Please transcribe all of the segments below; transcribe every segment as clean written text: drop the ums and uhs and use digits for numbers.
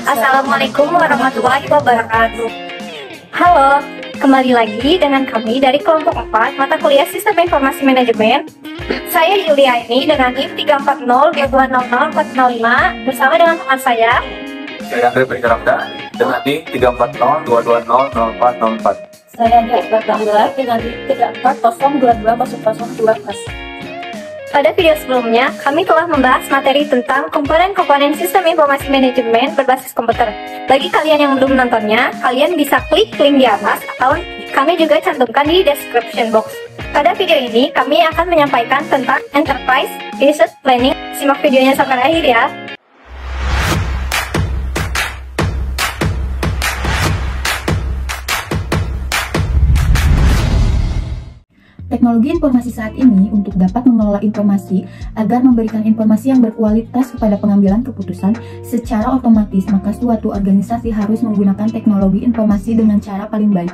Assalamualaikum warahmatullahi wabarakatuh. Halo, kembali lagi dengan kami dari kelompok 4 mata kuliah Sistem Informasi Manajemen. Saya Yuliani dengan NIM 340220045 bersama dengan teman saya. Saya Andre Bergerakda dengan NIM 34022000404. Saya Jaibah Bangla dengan NIM 340220012. Pada video sebelumnya, kami telah membahas materi tentang komponen-komponen sistem informasi manajemen berbasis komputer. Bagi kalian yang belum menontonnya, kalian bisa klik link di atas atau kami juga cantumkan di description box. Pada video ini, kami akan menyampaikan tentang Enterprise Resource Planning. Simak videonya sampai akhir ya. Teknologi informasi saat ini untuk dapat mengelola informasi agar memberikan informasi yang berkualitas kepada pengambilan keputusan secara otomatis, maka suatu organisasi harus menggunakan teknologi informasi dengan cara paling baik.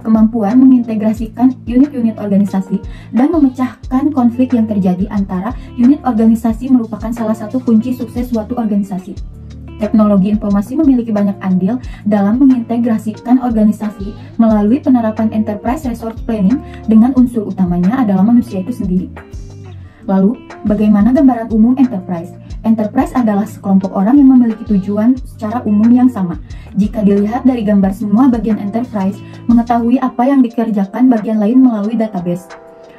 Kemampuan mengintegrasikan unit-unit organisasi dan memecahkan konflik yang terjadi antara unit organisasi merupakan salah satu kunci sukses suatu organisasi. Teknologi informasi memiliki banyak andil dalam mengintegrasikan organisasi melalui penerapan Enterprise Resource Planning dengan unsur utamanya adalah manusia itu sendiri. Lalu, bagaimana gambaran umum Enterprise? Enterprise adalah sekelompok orang yang memiliki tujuan secara umum yang sama. Jika dilihat dari gambar, semua bagian Enterprise mengetahui apa yang dikerjakan bagian lain melalui database.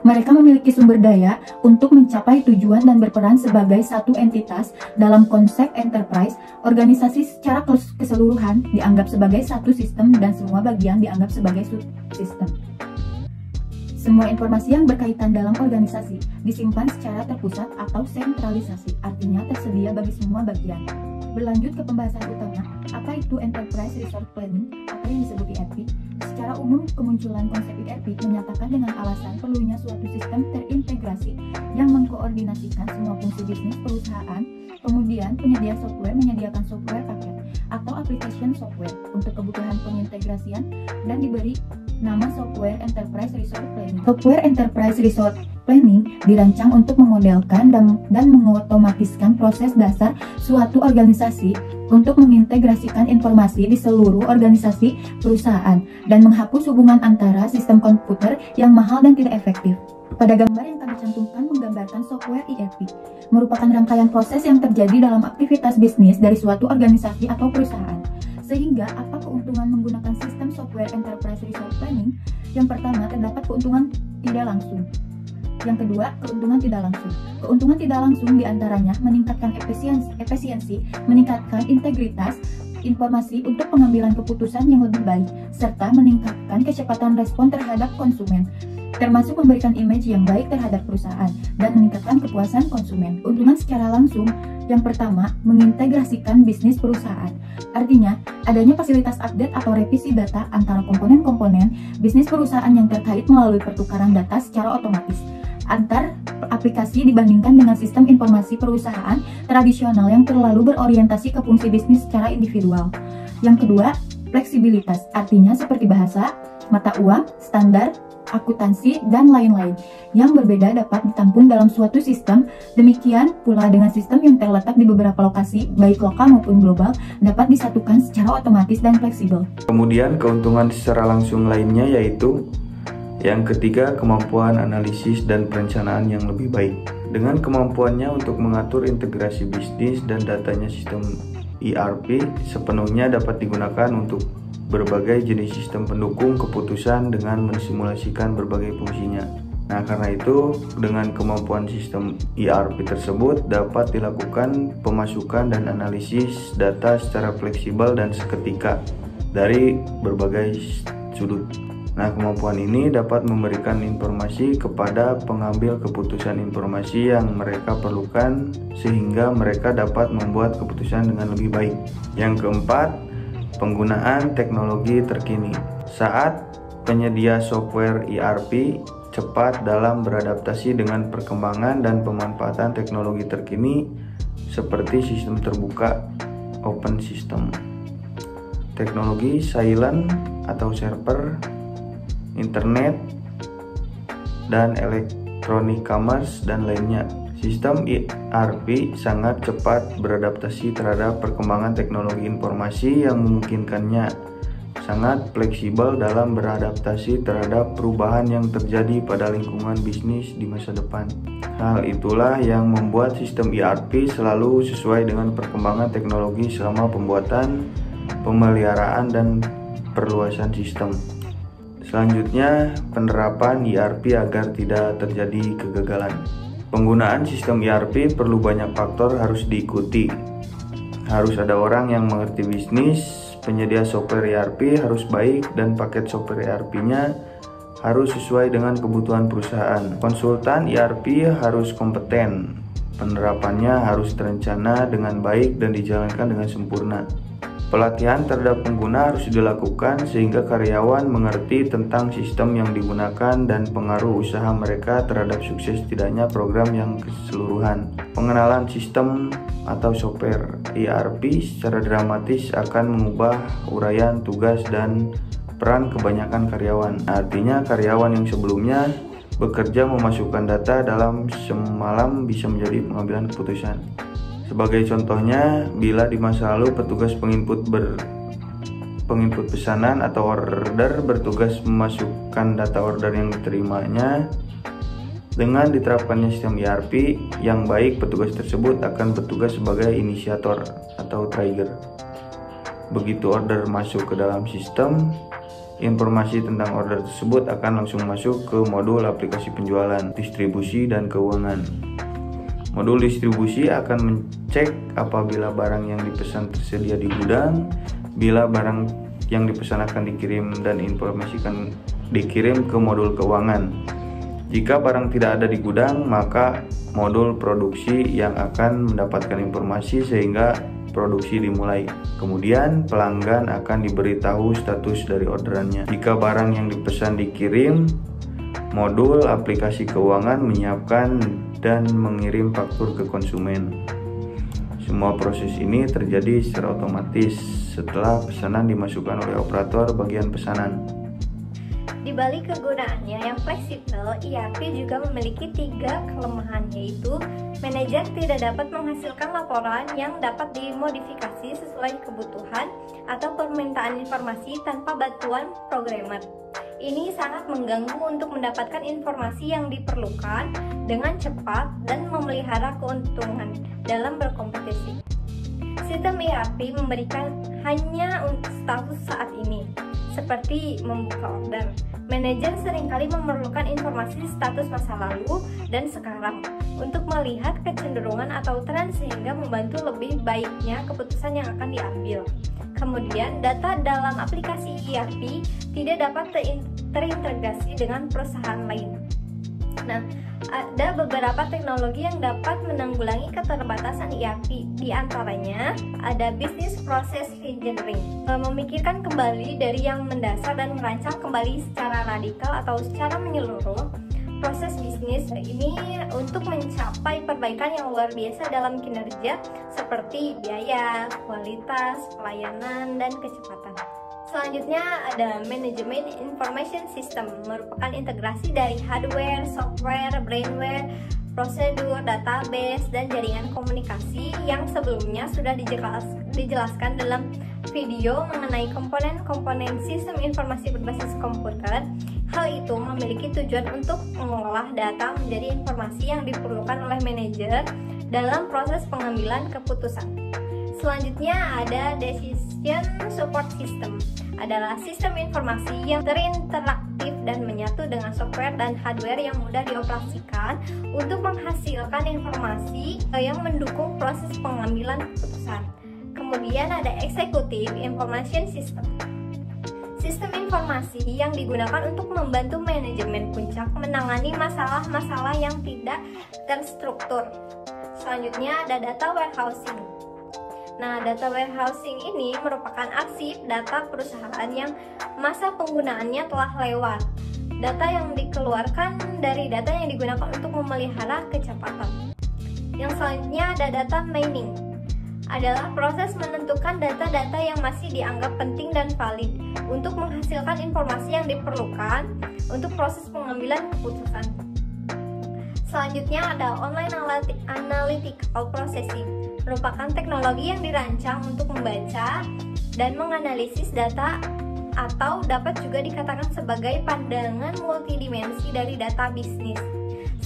Mereka memiliki sumber daya untuk mencapai tujuan dan berperan sebagai satu entitas. Dalam konsep enterprise, organisasi secara keseluruhan dianggap sebagai satu sistem dan semua bagian dianggap sebagai subsistem. Semua informasi yang berkaitan dalam organisasi disimpan secara terpusat atau sentralisasi, artinya tersedia bagi semua bagian. Berlanjut ke pembahasan utama, apa itu Enterprise Resource Planning atau yang disebut ERP? Secara umum, kemunculan konsep ERP menyatakan dengan alasan perlunya suatu sistem terintegrasi yang mengkoordinasikan semua fungsi bisnis perusahaan. Kemudian, penyedia software menyediakan software paket atau application software untuk kebutuhan pengintegrasian dan diberi nama software Enterprise Resource Planning. Software Enterprise Resource Planning dirancang untuk memodelkan dan mengotomatiskan proses dasar suatu organisasi untuk mengintegrasikan informasi di seluruh organisasi perusahaan dan menghapus hubungan antara sistem komputer yang mahal dan tidak efektif. Pada gambar yang kami cantumkan menggambarkan software ERP, merupakan rangkaian proses yang terjadi dalam aktivitas bisnis dari suatu organisasi atau perusahaan. Sehingga, apa keuntungan menggunakan sistem software Enterprise Resource Planning? Yang pertama, terdapat keuntungan tidak langsung. Yang kedua, keuntungan tidak langsung. Keuntungan tidak langsung diantaranya meningkatkan efisiensi, meningkatkan integritas informasi untuk pengambilan keputusan yang lebih baik, serta meningkatkan kecepatan respon terhadap konsumen, termasuk memberikan image yang baik terhadap perusahaan dan meningkatkan kepuasan konsumen. Keuntungan secara langsung, yang pertama, mengintegrasikan bisnis perusahaan. Artinya, adanya fasilitas update atau revisi data antara komponen-komponen bisnis perusahaan yang terkait melalui pertukaran data secara otomatis antar aplikasi dibandingkan dengan sistem informasi perusahaan tradisional yang terlalu berorientasi ke fungsi bisnis secara individual. Yang kedua, fleksibilitas, artinya seperti bahasa, mata uang, standar, akuntansi, dan lain-lain yang berbeda dapat ditampung dalam suatu sistem. Demikian pula dengan sistem yang terletak di beberapa lokasi, baik lokal maupun global, dapat disatukan secara otomatis dan fleksibel. Kemudian keuntungan secara langsung lainnya yaitu yang ketiga, kemampuan analisis dan perencanaan yang lebih baik. Dengan kemampuannya untuk mengatur integrasi bisnis dan datanya, sistem ERP sepenuhnya dapat digunakan untuk berbagai jenis sistem pendukung keputusan dengan mensimulasikan berbagai fungsinya. Nah, karena itu dengan kemampuan sistem ERP tersebut dapat dilakukan pemasukan dan analisis data secara fleksibel dan seketika dari berbagai sudut. Nah, kemampuan ini dapat memberikan informasi kepada pengambil keputusan informasi yang mereka perlukan sehingga mereka dapat membuat keputusan dengan lebih baik. Yang keempat, penggunaan teknologi terkini. Saat penyedia software ERP cepat dalam beradaptasi dengan perkembangan dan pemanfaatan teknologi terkini seperti sistem terbuka, open system, teknologi silent atau server, internet, dan electronic commerce dan lainnya. Sistem ERP sangat cepat beradaptasi terhadap perkembangan teknologi informasi yang memungkinkannya sangat fleksibel dalam beradaptasi terhadap perubahan yang terjadi pada lingkungan bisnis di masa depan. Hal itulah yang membuat sistem ERP selalu sesuai dengan perkembangan teknologi selama pembuatan, pemeliharaan, dan perluasan sistem. Selanjutnya, penerapan ERP agar tidak terjadi kegagalan. Penggunaan sistem ERP perlu banyak faktor harus diikuti. Harus ada orang yang mengerti bisnis, penyedia software ERP harus baik, dan paket software ERP-nya harus sesuai dengan kebutuhan perusahaan. Konsultan ERP harus kompeten. Penerapannya harus terencana dengan baik dan dijalankan dengan sempurna. Pelatihan terhadap pengguna harus dilakukan sehingga karyawan mengerti tentang sistem yang digunakan dan pengaruh usaha mereka terhadap sukses tidaknya program yang keseluruhan. Pengenalan sistem atau software ERP secara dramatis akan mengubah uraian tugas dan peran kebanyakan karyawan. Artinya karyawan yang sebelumnya bekerja memasukkan data dalam semalam bisa menjadi pengambilan keputusan. Sebagai contohnya, bila di masa lalu petugas penginput pesanan atau order bertugas memasukkan data order yang diterimanya, dengan diterapkannya sistem ERP yang baik, petugas tersebut akan bertugas sebagai inisiator atau trigger. Begitu order masuk ke dalam sistem, informasi tentang order tersebut akan langsung masuk ke modul aplikasi penjualan, distribusi, dan keuangan. Modul distribusi akan mengecek apabila barang yang dipesan tersedia di gudang, bila barang yang dipesan akan dikirim, dan informasi akan dikirim ke modul keuangan. Jika barang tidak ada di gudang, maka modul produksi yang akan mendapatkan informasi sehingga produksi dimulai. Kemudian pelanggan akan diberitahu status dari orderannya. Jika barang yang dipesan dikirim, modul aplikasi keuangan menyiapkan dan mengirim faktur ke konsumen. Semua proses ini terjadi secara otomatis setelah pesanan dimasukkan oleh operator bagian pesanan. Di balik kegunaannya yang fleksibel, ERP juga memiliki 3 kelemahan, yaitu manajer tidak dapat menghasilkan laporan yang dapat dimodifikasi sesuai kebutuhan atau permintaan informasi tanpa bantuan programmer. Ini sangat mengganggu untuk mendapatkan informasi yang diperlukan dengan cepat dan memelihara keuntungan dalam berkompetisi. Sistem ERP memberikan hanya untuk status saat ini, seperti membuka order. Manajer seringkali memerlukan informasi status masa lalu dan sekarang untuk melihat kecenderungan atau tren sehingga membantu lebih baiknya keputusan yang akan diambil. Kemudian, data dalam aplikasi ERP tidak dapat terintegrasi dengan perusahaan lain. Nah, ada beberapa teknologi yang dapat menanggulangi keterbatasan ERP. Di antaranya ada Business Process Engineering, memikirkan kembali dari yang mendasar dan merancang kembali secara radikal atau secara menyeluruh proses bisnis ini untuk mencapai perbaikan yang luar biasa dalam kinerja seperti biaya, kualitas, pelayanan, dan kecepatan. Selanjutnya ada Manajemen Information System, merupakan integrasi dari hardware, software, brainware, prosedur, database, dan jaringan komunikasi yang sebelumnya sudah dijelaskan dalam video mengenai komponen-komponen sistem informasi berbasis komputer. Hal itu memiliki tujuan untuk mengolah data menjadi informasi yang diperlukan oleh manajer dalam proses pengambilan keputusan. Selanjutnya ada Decision Support System, adalah sistem informasi yang terinteraktif dan menyatu dengan software dan hardware yang mudah dioperasikan untuk menghasilkan informasi yang mendukung proses pengambilan keputusan. Kemudian ada Executive Information System, sistem informasi yang digunakan untuk membantu manajemen puncak menangani masalah-masalah yang tidak terstruktur. Selanjutnya ada Data Warehousing. Nah, data warehousing ini merupakan arsip data perusahaan yang masa penggunaannya telah lewat. Data yang dikeluarkan dari data yang digunakan untuk memelihara kecepatan. Yang selanjutnya ada data mining, adalah proses menentukan data-data yang masih dianggap penting dan valid untuk menghasilkan informasi yang diperlukan untuk proses pengambilan keputusan. Selanjutnya ada online analytical processing, merupakan teknologi yang dirancang untuk membaca dan menganalisis data atau dapat juga dikatakan sebagai pandangan multidimensi dari data bisnis.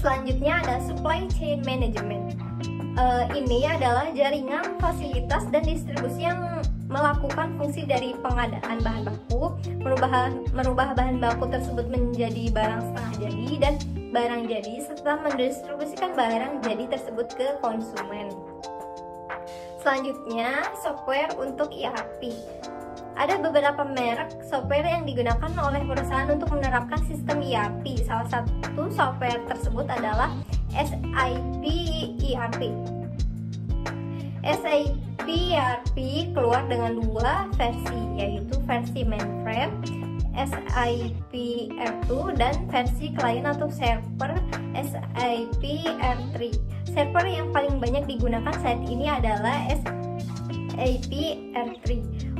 Selanjutnya ada supply chain management. Ini adalah jaringan fasilitas dan distribusi yang melakukan fungsi dari pengadaan bahan baku, merubah bahan baku tersebut menjadi barang setengah jadi dan barang jadi, serta mendistribusikan barang jadi tersebut ke konsumen. Selanjutnya, software untuk ERP. Ada beberapa merek software yang digunakan oleh perusahaan untuk menerapkan sistem ERP. Salah satu software tersebut adalah SAP ERP. SAP ERP keluar dengan dua versi, yaitu versi mainframe SAP R2 dan versi klien atau server SAP R3. Server yang paling banyak digunakan saat ini adalah SAP R3.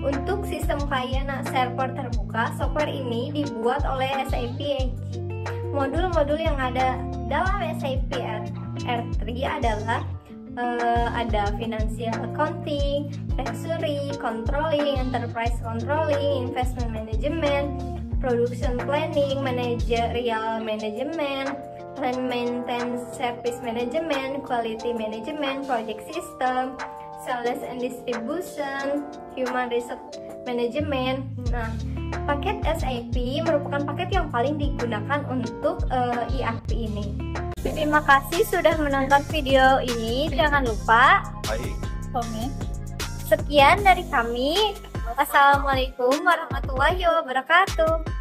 Untuk sistem klien server terbuka, software ini dibuat oleh SAP AG. Modul-modul yang ada dalam SAP R3 adalah ada financial accounting, treasury, controlling, enterprise controlling, investment management, production planning, managerial management, plan maintenance service management, quality management, project system, sales and distribution, human resource management. Nah, paket SAP merupakan paket yang paling digunakan untuk ERP ini. Terima kasih sudah menonton video ini. Jangan lupa komen. Sekian dari kami. Assalamualaikum warahmatullahi wabarakatuh.